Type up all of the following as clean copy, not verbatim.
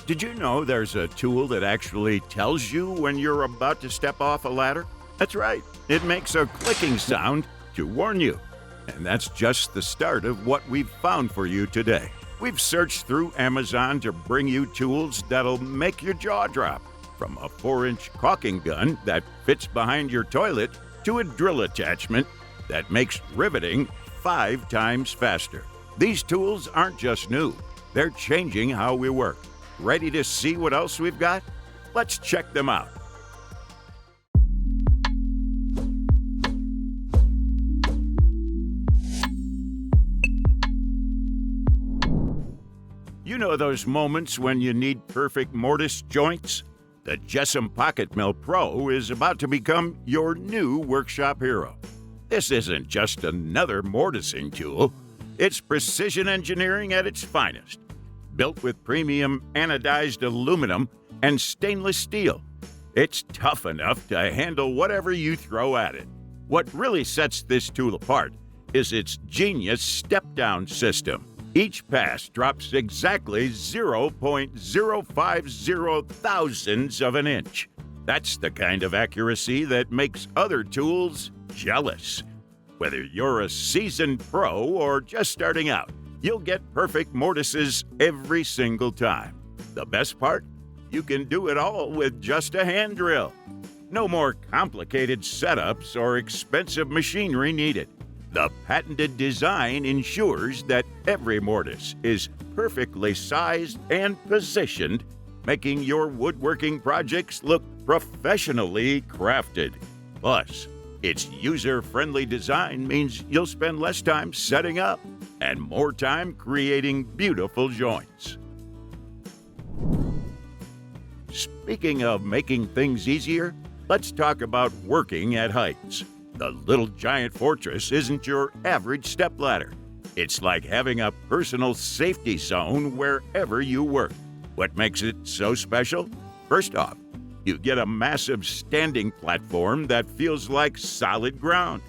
Did you know there's a tool that actually tells you when you're about to step off a ladder? That's right. It makes a clicking sound to warn you. And that's just the start of what we've found for you today. We've searched through Amazon to bring you tools that'll make your jaw drop. From a 4-inch caulking gun that fits behind your toilet to a drill attachment that makes riveting 5 times faster. These tools aren't just new. They're changing how we work. Ready to see what else we've got? Let's check them out. You know those moments when you need perfect mortise joints? The Jessim Pocket Mill Pro is about to become your new workshop hero. This isn't just another mortising tool. It's precision engineering at its finest. Built with premium anodized aluminum and stainless steel, it's tough enough to handle whatever you throw at it. What really sets this tool apart is its genius step-down system. Each pass drops exactly 0.050 thousandths of an inch. That's the kind of accuracy that makes other tools jealous. Whether you're a seasoned pro or just starting out, you'll get perfect mortises every single time. The best part? You can do it all with just a hand drill. No more complicated setups or expensive machinery needed. The patented design ensures that every mortise is perfectly sized and positioned, making your woodworking projects look professionally crafted. Plus, its user-friendly design means you'll spend less time setting up and more time creating beautiful joints. Speaking of making things easier, let's talk about working at heights. The Little Giant Fortress isn't your average stepladder. It's like having a personal safety zone wherever you work. What makes it so special? First off, you get a massive standing platform that feels like solid ground.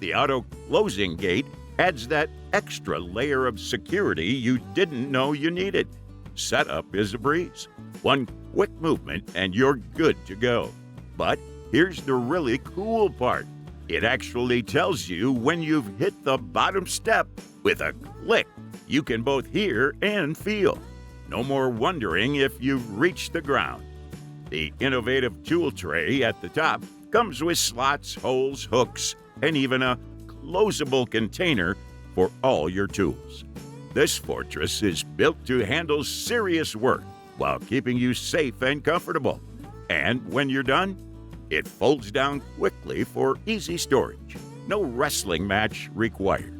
The auto-closing gate adds that extra layer of security you didn't know you needed. Setup is a breeze. One quick movement and you're good to go. But here's the really cool part. It actually tells you when you've hit the bottom step. With a click, you can both hear and feel. No more wondering if you've reached the ground. The innovative tool tray at the top comes with slots, holes, hooks, and even a closable container for all your tools. This fortress is built to handle serious work while keeping you safe and comfortable. And when you're done, it folds down quickly for easy storage. No wrestling match required.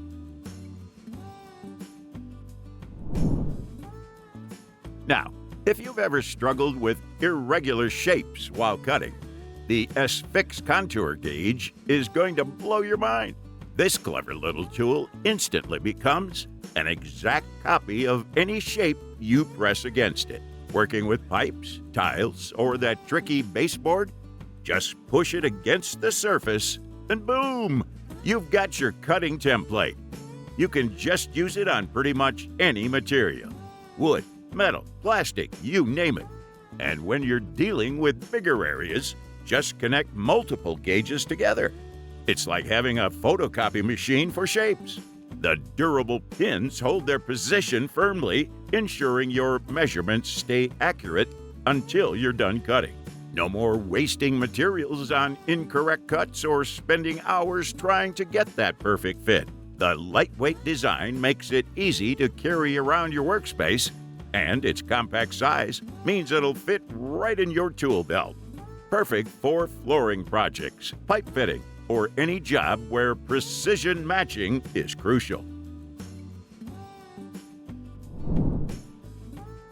Now, if you've ever struggled with irregular shapes while cutting, the Spfix contour gauge is going to blow your mind. This clever little tool instantly becomes an exact copy of any shape you press against it. Working with pipes, tiles, or that tricky baseboard, just push it against the surface, and boom! You've got your cutting template. You can just use it on pretty much any material. Wood, metal, plastic, you name it. And when you're dealing with bigger areas, just connect multiple gauges together. It's like having a photocopy machine for shapes. The durable pins hold their position firmly, ensuring your measurements stay accurate until you're done cutting. No more wasting materials on incorrect cuts or spending hours trying to get that perfect fit. The lightweight design makes it easy to carry around your workspace, and its compact size means it'll fit right in your tool belt. Perfect for flooring projects, pipe fitting, or any job where precision matching is crucial.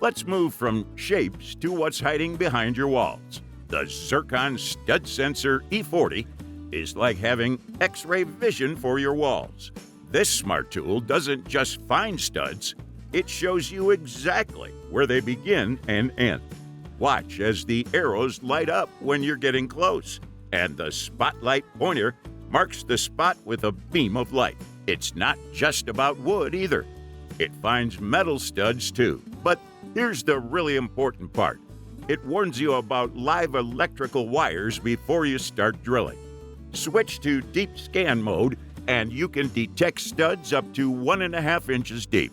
Let's move from shapes to what's hiding behind your walls. The Zirkon Stud Sensor E40 is like having X-ray vision for your walls. This smart tool doesn't just find studs, it shows you exactly where they begin and end. Watch as the arrows light up when you're getting close, and the spotlight pointer marks the spot with a beam of light. It's not just about wood either. It finds metal studs too, but Here's the really important part. It warns you about live electrical wires before you start drilling. Switch to deep scan mode and you can detect studs up to 1.5 inches deep.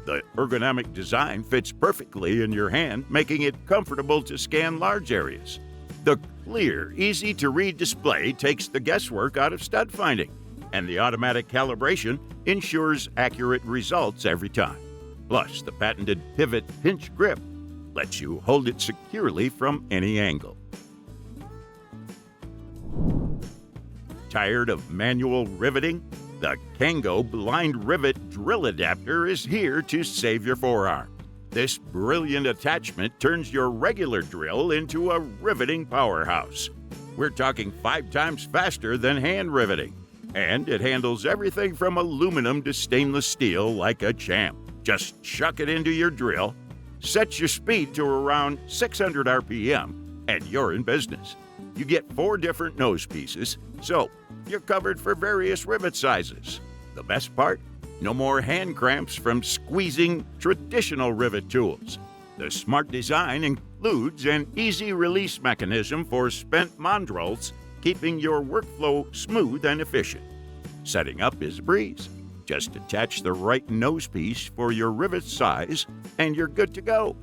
The ergonomic design fits perfectly in your hand, making it comfortable to scan large areas. The clear, easy-to-read display takes the guesswork out of stud finding, and the automatic calibration ensures accurate results every time. Plus, the patented pivot pinch grip lets you hold it securely from any angle. Tired of manual riveting? The Kango blind rivet drill adapter is here to save your forearm. This brilliant attachment turns your regular drill into a riveting powerhouse. We're talking 5 times faster than hand riveting, and it handles everything from aluminum to stainless steel like a champ. Just chuck it into your drill, set your speed to around 600 RPM, and you're in business. You get 4 different nose pieces, so you're covered for various rivet sizes. The best part? No more hand cramps from squeezing traditional rivet tools. The smart design includes an easy release mechanism for spent mandrels, keeping your workflow smooth and efficient. Setting up is a breeze. Just attach the right nose piece for your rivet size and you're good to go.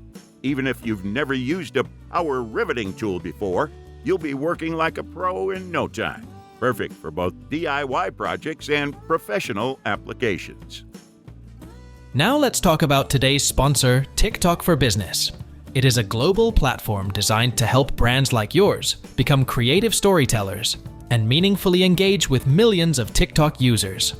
Even if you've never used a power riveting tool before, you'll be working like a pro in no time. Perfect for both DIY projects and professional applications. Now let's talk about today's sponsor, TikTok for Business. It is a global platform designed to help brands like yours become creative storytellers and meaningfully engage with millions of TikTok users.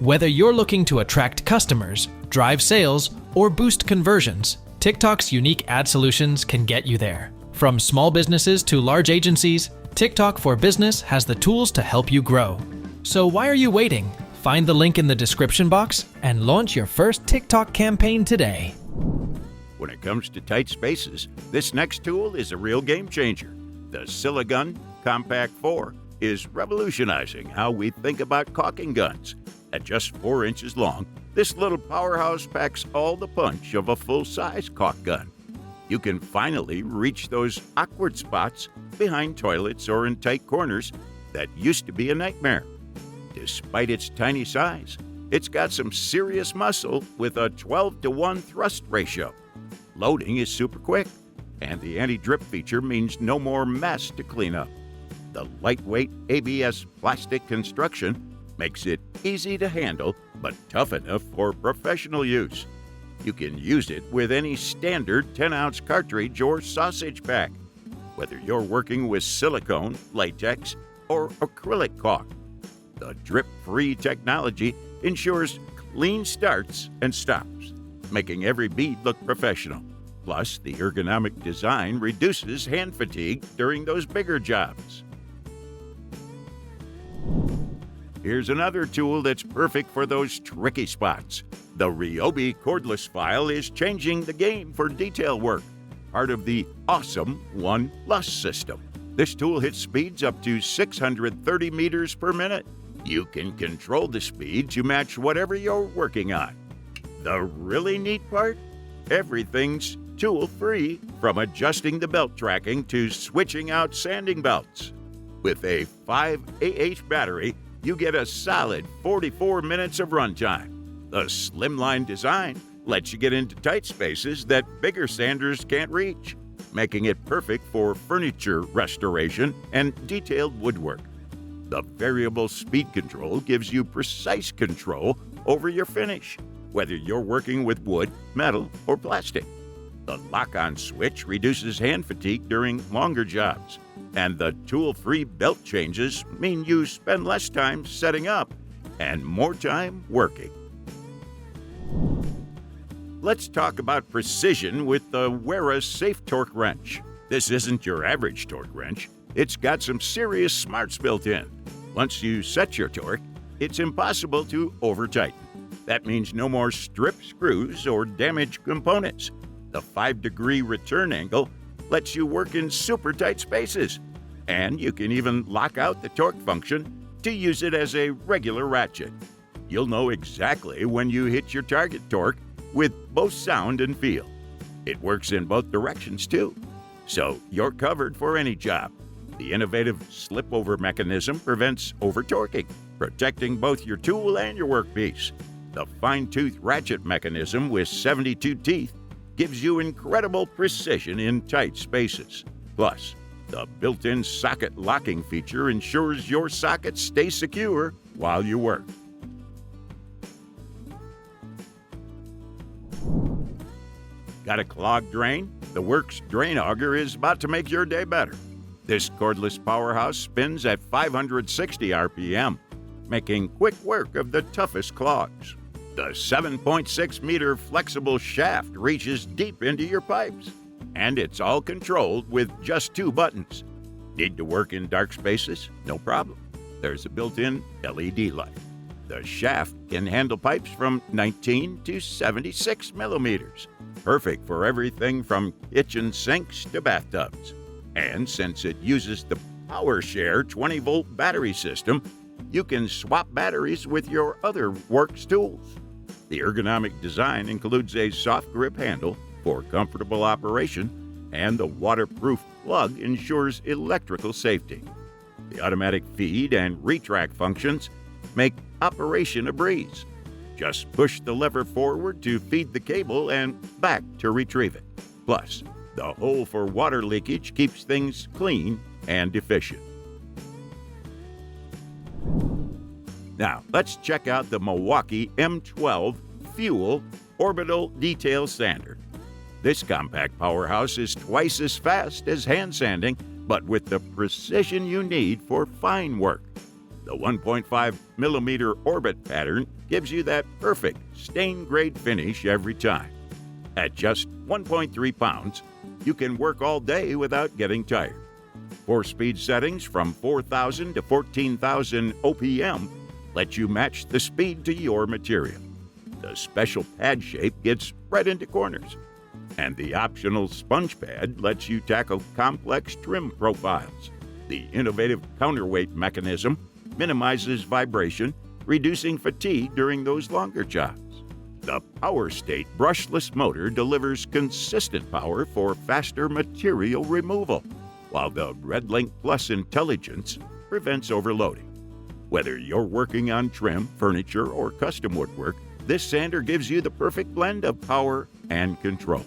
Whether you're looking to attract customers, drive sales, or boost conversions, TikTok's unique ad solutions can get you there. From small businesses to large agencies, TikTok for Business has the tools to help you grow. So why are you waiting? Find the link in the description box and launch your first TikTok campaign today. When it comes to tight spaces, this next tool is a real game changer. The Siligun Compact 4 is revolutionizing how we think about caulking guns. At just 4 inches long, this little powerhouse packs all the punch of a full-size caulk gun. You can finally reach those awkward spots behind toilets or in tight corners that used to be a nightmare. Despite its tiny size, it's got some serious muscle with a 12-to-1 thrust ratio. Loading is super quick, and the anti-drip feature means no more mess to clean up. The lightweight ABS plastic construction makes it easy to handle, but tough enough for professional use. You can use it with any standard 10-ounce cartridge or sausage pack, whether you're working with silicone, latex, or acrylic caulk. The drip-free technology ensures clean starts and stops, making every bead look professional. Plus, the ergonomic design reduces hand fatigue during those bigger jobs. Here's another tool that's perfect for those tricky spots. The Robi cordless file is changing the game for detail work, part of the awesome One Plus system. This tool hits speeds up to 630 meters per minute. You can control the speed to match whatever you're working on. The really neat part? Everything's tool-free, from adjusting the belt tracking to switching out sanding belts. With a 5 battery, you get a solid 44 minutes of runtime. The slimline design lets you get into tight spaces that bigger sanders can't reach, making it perfect for furniture restoration and detailed woodwork. The variable speed control gives you precise control over your finish, whether you're working with wood, metal, or plastic. The lock-on switch reduces hand fatigue during longer jobs, and the tool-free belt changes mean you spend less time setting up and more time working. Let's talk about precision with the Wera Safe Torque Wrench. This isn't your average torque wrench. It's got some serious smarts built in. Once you set your torque, it's impossible to over-tighten. That means no more strip screws or damaged components. The 5-degree return angle lets you work in super tight spaces. And you can even lock out the torque function to use it as a regular ratchet. You'll know exactly when you hit your target torque with both sound and feel. It works in both directions too, so you're covered for any job. The innovative slip-over mechanism prevents over-torquing, protecting both your tool and your workpiece. The fine-tooth ratchet mechanism with 72 teeth gives you incredible precision in tight spaces. Plus, the built-in socket locking feature ensures your sockets stay secure while you work. Got a clogged drain? The Works Drain Auger is about to make your day better. This cordless powerhouse spins at 560 RPM, making quick work of the toughest clogs. The 7.6-meter flexible shaft reaches deep into your pipes, and it's all controlled with just 2 buttons. Need to work in dark spaces? No problem. There's a built-in LED light. The shaft can handle pipes from 19 to 76 millimeters, perfect for everything from kitchen sinks to bathtubs. And since it uses the PowerShare 20-volt battery system, you can swap batteries with your other Works tools. The ergonomic design includes a soft grip handle for comfortable operation, and the waterproof plug ensures electrical safety. The automatic feed and retract functions make operation a breeze. Just push the lever forward to feed the cable and back to retrieve it. Plus, the hole for water leakage keeps things clean and efficient. Now, let's check out the Milwaukee M12 Fuel Orbital Detail Sander. This compact powerhouse is twice as fast as hand sanding, but with the precision you need for fine work. The 1.5 millimeter orbit pattern gives you that perfect stain-grade finish every time. At just 1.3 pounds, you can work all day without getting tired. 4-speed settings from 4,000 to 14,000 OPM let you match the speed to your material. The special pad shape gets right into corners, and the optional sponge pad lets you tackle complex trim profiles. The innovative counterweight mechanism minimizes vibration, reducing fatigue during those longer jobs. The Power State brushless motor delivers consistent power for faster material removal, while the RedLink Plus intelligence prevents overloading. Whether you're working on trim, furniture, or custom woodwork, this sander gives you the perfect blend of power and control.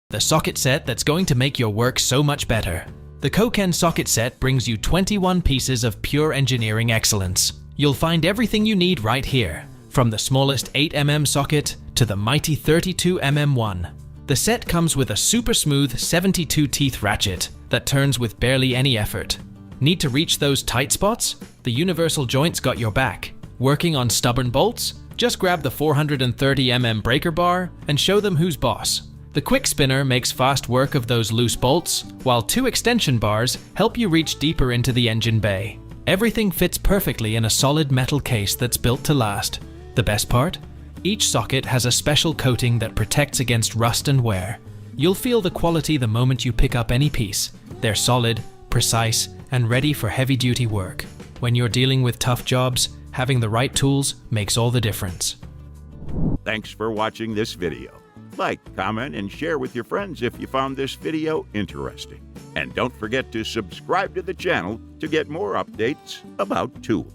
The socket set that's going to make your work so much better. The Coen Socket Set brings you 21 pieces of pure engineering excellence. You'll find everything you need right here, from the smallest 8mm socket to the mighty 32mm one. The set comes with a super smooth 72 teeth ratchet that turns with barely any effort. Need to reach those tight spots? The universal joint's got your back. Working on stubborn bolts? Just grab the 430mm breaker bar and show them who's boss. The quick spinner makes fast work of those loose bolts, while 2 extension bars help you reach deeper into the engine bay. Everything fits perfectly in a solid metal case that's built to last. The best part? Each socket has a special coating that protects against rust and wear. You'll feel the quality the moment you pick up any piece. They're solid, precise, and ready for heavy-duty work. When you're dealing with tough jobs, having the right tools makes all the difference. Thanks for watching this video. Like, comment, and share with your friends if you found this video interesting. And don't forget to subscribe to the channel to get more updates about tools.